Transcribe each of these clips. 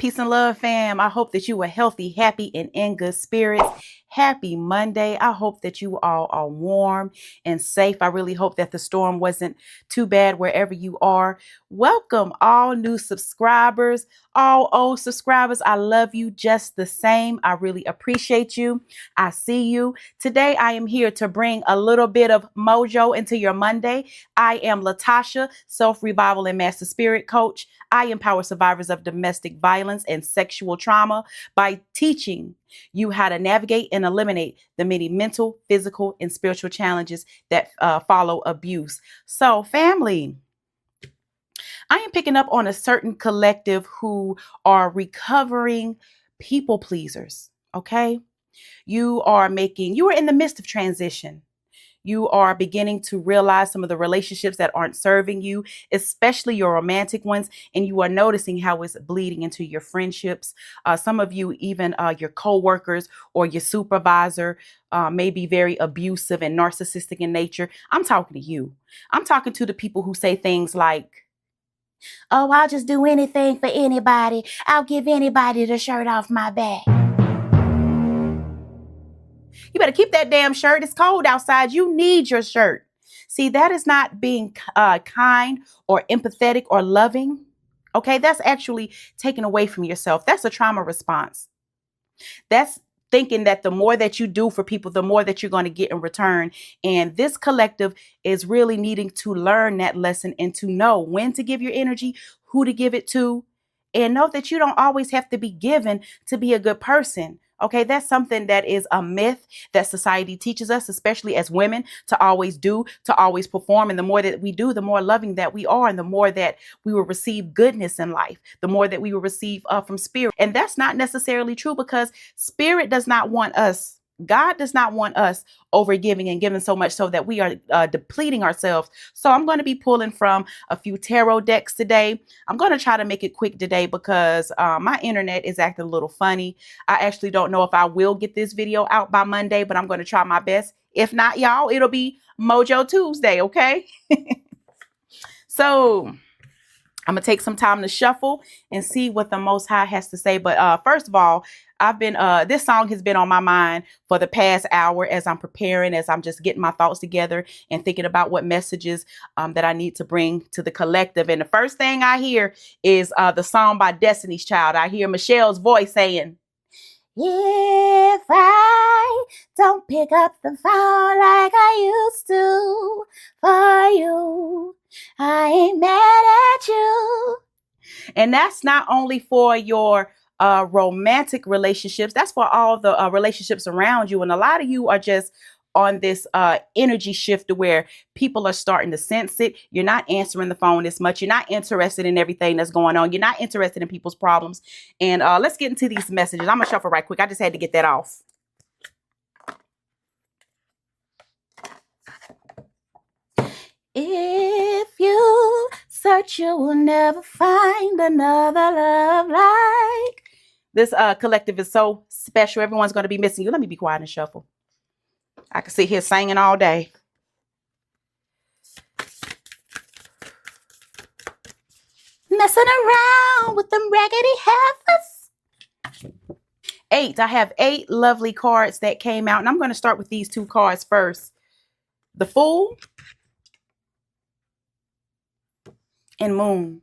Peace and love, fam. I hope that you are healthy, happy, and in good spirits. Happy Monday. I hope that you all are warm and safe. I really hope that the storm wasn't too bad wherever you are. Welcome, all new subscribers, all old subscribers. I love you just the same. I really appreciate you. I see you. Today, I am here to bring a little bit of mojo into your Monday. I am Latasha, self-revival and master spirit coach. I empower survivors of domestic violence and sexual trauma by teaching you how to navigate and eliminate the many mental, physical, and spiritual challenges that follow abuse. So, family, I am picking up on a certain collective who are recovering people pleasers. Okay. You are in the midst of transition. You are beginning to realize some of the relationships that aren't serving you, especially your romantic ones, and you are noticing how it's bleeding into your friendships. Some of you, even your coworkers or your supervisor, may be very abusive and narcissistic in nature. I'm talking to you. I'm talking to the people who say things like, "Oh, I'll just do anything for anybody. I'll give anybody the shirt off my back." You better keep that damn shirt. It's cold outside. You need your shirt. See, that is not being kind or empathetic or loving. Okay, that's actually taken away from yourself. That's a trauma response. That's thinking that the more that you do for people, the more that you're going to get in return. And this collective is really needing to learn that lesson and to know when to give your energy, who to give it to, and know that you don't always have to be given to be a good person. Okay, that's something that is a myth that society teaches us, especially as women, to always do, to always perform. And the more that we do, the more loving that we are, and the more that we will receive goodness in life, the more that we will receive from spirit. And that's not necessarily true, because spirit does not want us. God does not want us overgiving and giving so much so that we are depleting ourselves. So I'm going to be pulling from a few tarot decks today. I'm going to try to make it quick today because my internet is acting a little funny. I actually don't know if I will get this video out by Monday, but I'm going to try my best. If not, y'all, it'll be Mojo Tuesday, okay? So I'm going to take some time to shuffle and see what the Most High has to say. But first of all, this song has been on my mind for the past hour as I'm preparing, as I'm just getting my thoughts together and thinking about what messages that I need to bring to the collective. And the first thing I hear is the song by Destiny's Child. I hear Michelle's voice saying, "If I don't pick up the phone like I used to for you, I ain't mad at you." And that's not only for your romantic relationships, that's for all the relationships around you. And a lot of you are just on this energy shift to where people are starting to sense it. You're not answering the phone as much. You're not interested in everything that's going on. You're not interested in people's problems. And let's get into these messages. I'm going to shuffle right quick. I just had to get that off. If you search, you will never find another love like this. Collective is so special. Everyone's going to be missing you. Let me be quiet and shuffle. I can sit here singing all day. Messing around with them raggedy heifers. 8. I have 8 lovely cards that came out, and I'm going to start with these 2 cards first. The Fool and Moon.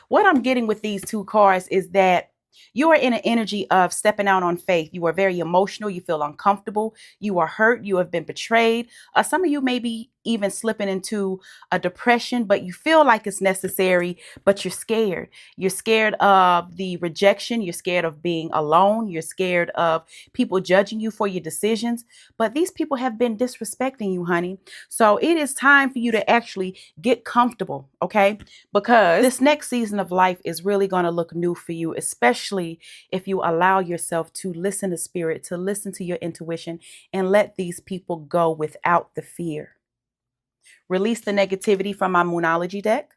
What I'm getting with these 2 cards is that you are in an energy of stepping out on faith. You are very emotional. You feel uncomfortable. You are hurt. You have been betrayed. Some of you may be even slipping into a depression, but you feel like it's necessary, but you're scared. You're scared of the rejection. You're scared of being alone. You're scared of people judging you for your decisions. But these people have been disrespecting you, honey. So it is time for you to actually get comfortable, okay? Because this next season of life is really going to look new for you, especially if you allow yourself to listen to spirit, to listen to your intuition, and let these people go without the fear. Release the negativity from my Moonology deck.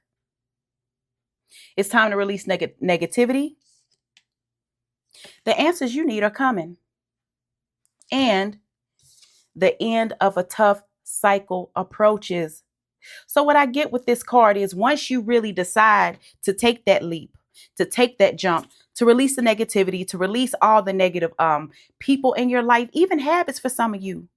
It's time to release negativity. The answers you need are coming. And the end of a tough cycle approaches. So what I get with this card is once you really decide to take that leap, to take that jump, to release the negativity, to release all the negative people in your life, even habits for some of you.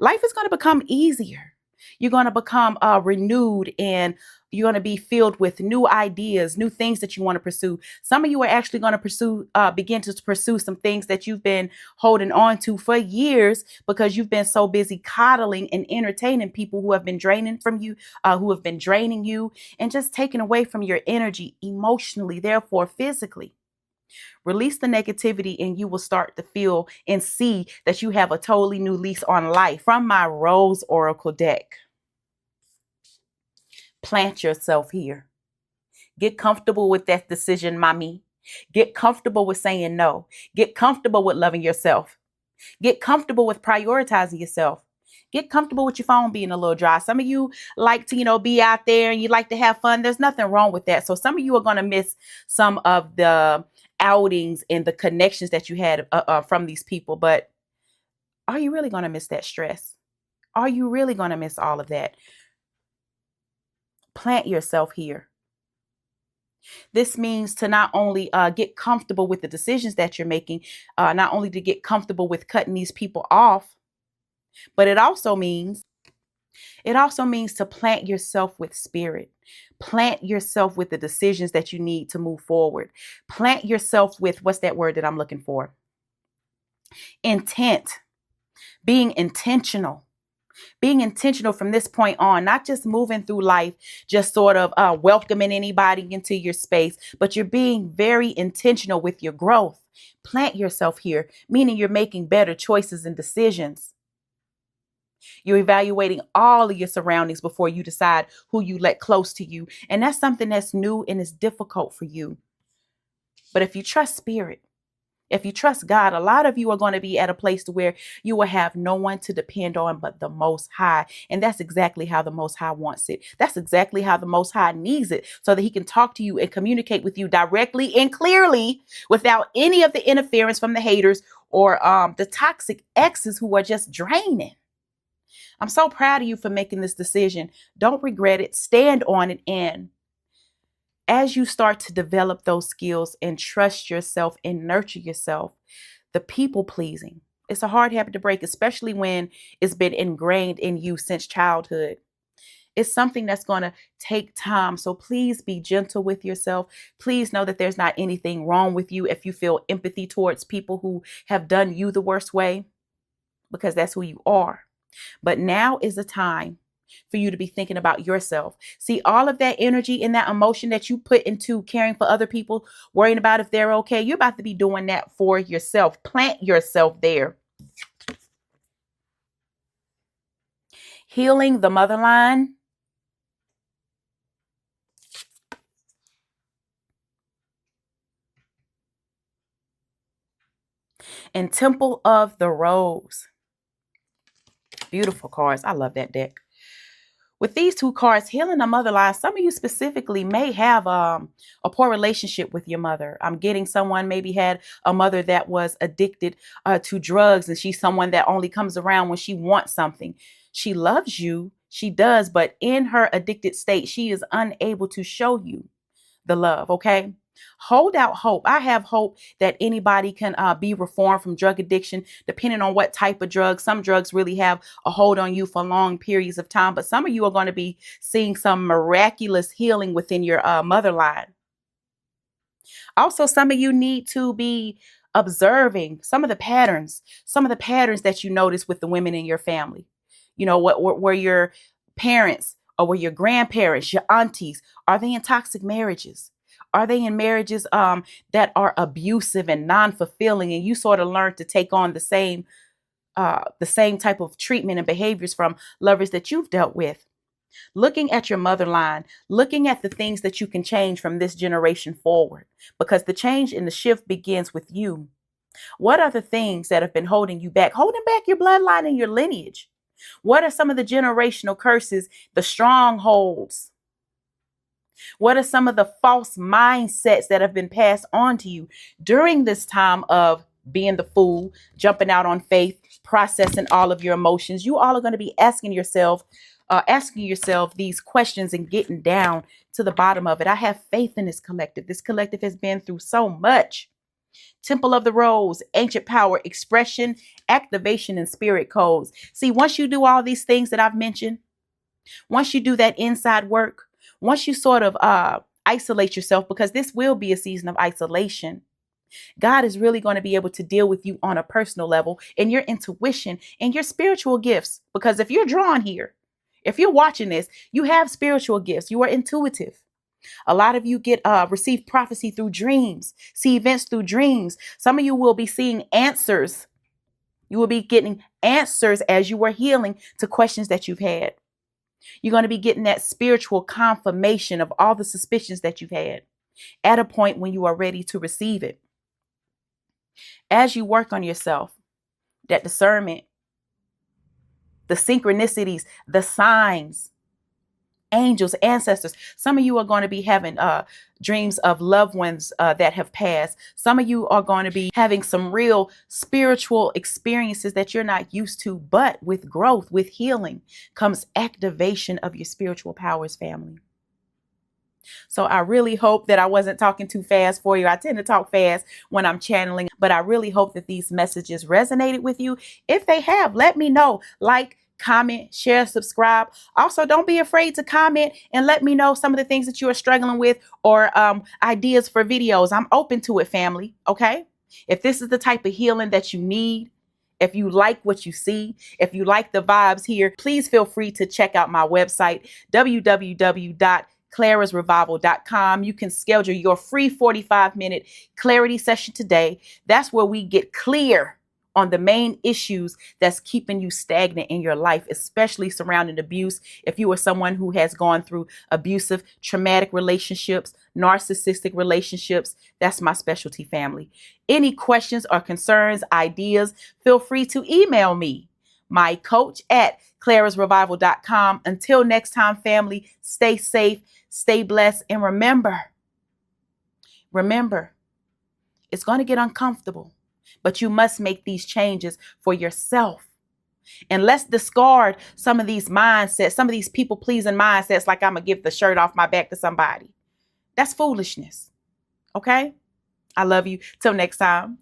Life is going to become easier. You're going to become renewed, and you're going to be filled with new ideas, new things that you want to pursue. Some of you are actually going to begin to pursue some things that you've been holding on to for years because you've been so busy coddling and entertaining people who have been draining from you, who have been draining you and just taking away from your energy emotionally, therefore physically. Release the negativity and you will start to feel and see that you have a totally new lease on life. From my Rose Oracle deck, plant yourself here. Get comfortable with that decision, mommy. Get comfortable with saying no. Get comfortable with loving yourself. Get comfortable with prioritizing yourself. Get comfortable with your phone being a little dry. Some of you like to, be out there and you like to have fun. There's nothing wrong with that. So some of you are going to miss some of the outings and the connections that you had from these people. But are you really going to miss that stress? Are you really going to miss all of that? Plant yourself here. This means to not only get comfortable with the decisions that you're making, not only to get comfortable with cutting these people off, but it also means to plant yourself with spirit. Plant yourself with the decisions that you need to move forward. Plant yourself with, what's that word that I'm looking for? Intent. Being intentional. Being intentional from this point on, not just moving through life, just sort of welcoming anybody into your space, but you're being very intentional with your growth. Plant yourself here, meaning you're making better choices and decisions. You're evaluating all of your surroundings before you decide who you let close to you. And that's something that's new and is difficult for you. But if you trust spirit, if you trust God, a lot of you are going to be at a place to where you will have no one to depend on but the Most High. And that's exactly how the Most High wants it. That's exactly how the Most High needs it, so that he can talk to you and communicate with you directly and clearly without any of the interference from the haters or the toxic exes who are just draining. I'm so proud of you for making this decision. Don't regret it. Stand on it. And as you start to develop those skills and trust yourself and nurture yourself, the people pleasing, it's a hard habit to break, especially when it's been ingrained in you since childhood. It's something that's going to take time. So please be gentle with yourself. Please know that there's not anything wrong with you if you feel empathy towards people who have done you the worst way, because that's who you are. But now is the time for you to be thinking about yourself. See, all of that energy and that emotion that you put into caring for other people, worrying about if they're okay, you're about to be doing that for yourself. Plant yourself there. Healing the motherline. And Temple of the Rose. Beautiful cards. I love that deck. With these two cards, healing the motherline, some of you specifically may have a poor relationship with your mother. I'm getting someone maybe had a mother that was addicted to drugs, and she's someone that only comes around when she wants something. She loves you, she does, but in her addicted state, she is unable to show you the love, okay? Hold out hope. I have hope that anybody can be reformed from drug addiction, depending on what type of drugs. Some drugs really have a hold on you for long periods of time, but some of you are going to be seeing some miraculous healing within your motherline. Also, some of you need to be observing some of the patterns that you notice with the women in your family. You know, what were your parents or were your grandparents, your aunties, are they in toxic marriages? Are they in marriages that are abusive and non-fulfilling, and you sort of learn to take on the same type of treatment and behaviors from lovers that you've dealt with? Looking at your motherline, looking at the things that you can change from this generation forward, because the change and the shift begins with you. What are the things that have been holding you back, holding back your bloodline and your lineage? What are some of the generational curses, the strongholds? What are some of the false mindsets that have been passed on to you during this time of being the fool, jumping out on faith, processing all of your emotions? You all are going to be asking yourself, asking yourself these questions and getting down to the bottom of it. I have faith in this collective. This collective has been through so much. Temple of the Rose, ancient power, expression, activation, and spirit codes. See, once you do all these things that I've mentioned, once you do that inside work, once you sort of isolate yourself, because this will be a season of isolation, God is really going to be able to deal with you on a personal level in your intuition and your spiritual gifts. Because if you're drawn here, if you're watching this, you have spiritual gifts. You are intuitive. A lot of you get receive prophecy through dreams, see events through dreams. Some of you will be seeing answers. You will be getting answers as you are healing to questions that you've had. You're going to be getting that spiritual confirmation of all the suspicions that you've had at a point when you are ready to receive it. As you work on yourself, that discernment, the synchronicities, the signs, angels, ancestors. Some of you are going to be having dreams of loved ones that have passed. Some of you are going to be having some real spiritual experiences that you're not used to, but with growth, with healing comes activation of your spiritual powers, family. So I really hope that I wasn't talking too fast for you. I tend to talk fast when I'm channeling, but I really hope that these messages resonated with you. If they have, let me know. Like, comment, share, subscribe. Also, don't be afraid to comment and let me know some of the things that you are struggling with or ideas for videos. I'm open to it, family. Okay. If this is the type of healing that you need, if you like what you see, if you like the vibes here, please feel free to check out my website, www.clarasrevival.com. You can schedule your free 45-minute clarity session today. That's where we get clear on the main issues that's keeping you stagnant in your life, especially surrounding abuse. If you are someone who has gone through abusive, traumatic relationships, narcissistic relationships, that's my specialty, family. Any questions or concerns, ideas, feel free to email me, my coach at clarasrevival.com. Until next time, family, stay safe, stay blessed, and remember, it's going to get uncomfortable, but you must make these changes for yourself. And let's discard some of these mindsets, some of these people-pleasing mindsets, like I'm going to give the shirt off my back to somebody. That's foolishness. Okay? I love you. Till next time.